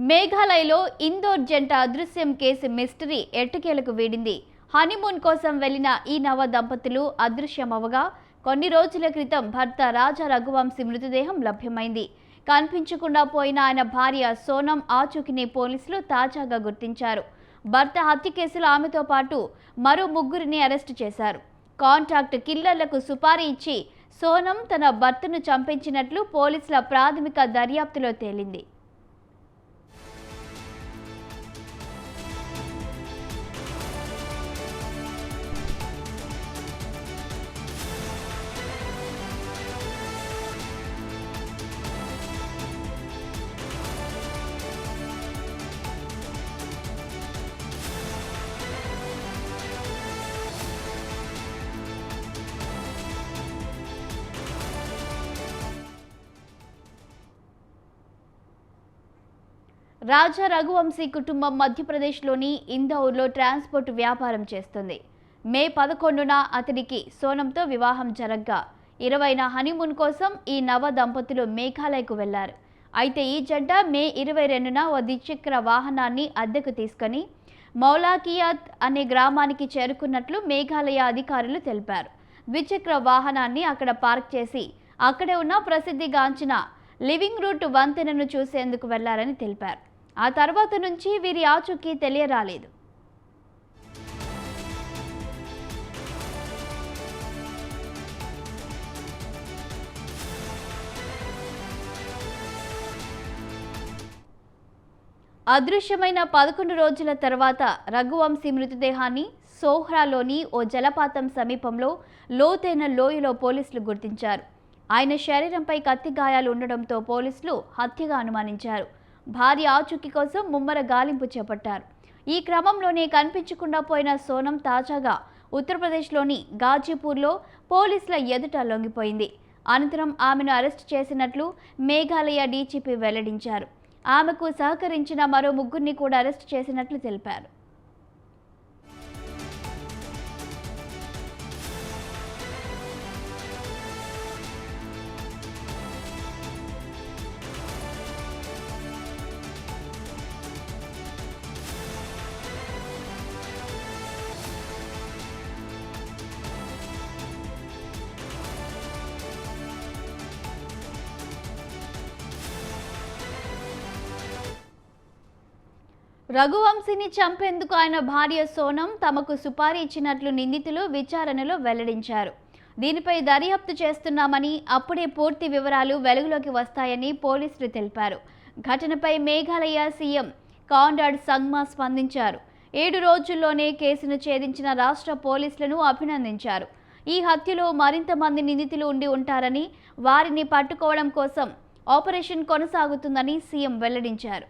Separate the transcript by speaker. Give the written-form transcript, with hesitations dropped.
Speaker 1: మేఘాలయలో ఇందోర్ జంట అదృశ్యం case mystery ఎట్టకేలకు వీడింది. హనీమూన్ కోసం వెళ్లిన ఈ నవ దంపతులు అదృశ్యమవగా కొన్ని రోజుల క్రితం భర్త రాజా రఘువంశీ మృతదేహం లభ్యమైంది. కనిపించకుండా పోయిన ఆయన భార్య సోనం ఆచూకీని పోలీసులు తాజాగా గుర్తించారు. భర్త హత్య కేసులో ఆమెతో పాటు మరో ముగ్గురిని అరెస్టు చేశారు. కాంట్రాక్ట్ కిల్లర్లకు సుపారీ ఇచ్చి సోనం తన భర్తను చంపించినట్లు పోలీసుల ప్రాథమిక దర్యాప్తులో తేలింది. రాజా రఘువంశీ కుటుంబం మధ్యప్రదేశ్లోని ఇందౌర్లో ట్రాన్స్పోర్ట్ వ్యాపారం చేస్తుంది. మే 11న అతడికి సోనంతో వివాహం జరగ్గా 20న హనీమూన్ కోసం ఈ నవ దంపతులు మేఘాలయకు వెళ్లారు. అయితే ఈ జంట మే 22న ఓ ద్విచక్ర వాహనాన్ని అద్దెకు తీసుకుని మౌలాకియాత్ అనే గ్రామానికి చేరుకున్నట్లు మేఘాలయ అధికారులు తెలిపారు. ద్విచక్ర వాహనాన్ని అక్కడ పార్క్ చేసి అక్కడే ఉన్న ప్రసిద్ధిగాంచిన లివింగ్ రూట్ వంతెనను చూసేందుకు వెళ్లారని తెలిపారు. ఆ తర్వాత నుంచి వీరి ఆచూకీ తెలియరాలేదు. అదృశ్యమైన 11 రోజుల తర్వాత రఘువంశీ మృతదేహాన్ని సోహ్రాలోని ఓ జలపాతం సమీపంలో లోతైన లోయలో పోలీసులు గుర్తించారు. ఆయన శరీరంపై కత్తి గాయాలు ఉండడంతో పోలీసులు హత్యగా అనుమానించారు. భార్య ఆచూకీ కోసం ముమ్మర గాలింపు చేపట్టారు. ఈ క్రమంలోనే కనిపించకుండా పోయిన సోనం తాజాగా ఉత్తరప్రదేశ్లోని గాజీపూర్లో పోలీసుల ఎదుట లొంగిపోయింది. అనంతరం ఆమెను అరెస్టు చేసినట్లు మేఘాలయ డీజీపీ వెల్లడించారు. ఆమెకు సహకరించిన మరో ముగ్గురిని కూడా అరెస్టు చేసినట్లు తెలిపారు. రఘువంశీని చంపేందుకు ఆయన భార్య సోనం తమకు సుపారీ ఇచ్చినట్లు నిందితులు విచారణలో వెల్లడించారు. దీనిపై దర్యాప్తు చేస్తున్నామని, అప్పుడే పూర్తి వివరాలు వెలుగులోకి వస్తాయని పోలీసులు తెలిపారు. ఘటనపై మేఘాలయ సీఎం కాన్రాడ్ సంగ్మా స్పందించారు. 7 రోజుల్లోనే కేసును ఛేదించిన రాష్ట్ర పోలీసులను అభినందించారు. ఈ హత్యలో మరింత మంది నిందితులు ఉండి ఉంటారని, వారిని పట్టుకోవడం కోసం ఆపరేషన్ కొనసాగుతుందని సీఎం వెల్లడించారు.